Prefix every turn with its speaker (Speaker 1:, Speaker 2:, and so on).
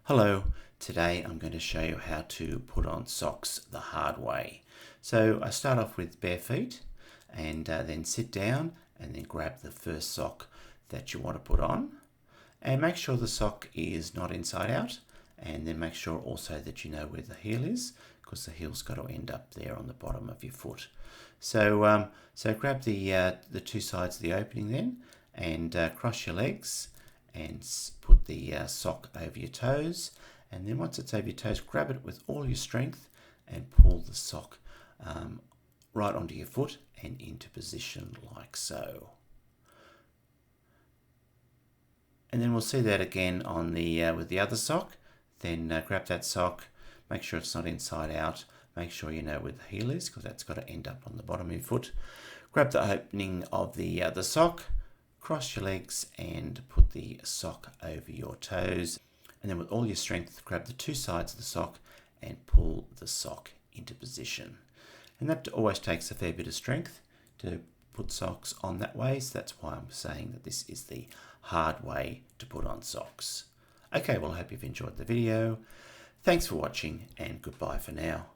Speaker 1: Hello, today I'm going to show you how to put on socks the hard way. So I start off with bare feet and then sit down and then grab the first sock that you want to put on and make sure the sock is not inside out, and then make sure also that you know where the heel is, because the heel's got to end up there on the bottom of your foot. So grab the two sides of the opening then and cross your legs and put the sock over your toes, and then once it's over your toes, grab it with all your strength and pull the sock right onto your foot and into position like so. And then we'll see that again on the with the other sock. Then grab that sock, make sure it's not inside out, make sure you know where the heel is, because that's got to end up on the bottom of your foot. Grab the opening of the sock, cross your legs and put the sock over your toes, and then with all your strength grab the two sides of the sock and pull the sock into position. And that always takes a fair bit of strength to put socks on that way, so that's why I'm saying that this is the hard way to put on socks. Okay, well, I hope you've enjoyed the video. Thanks for watching and goodbye for now.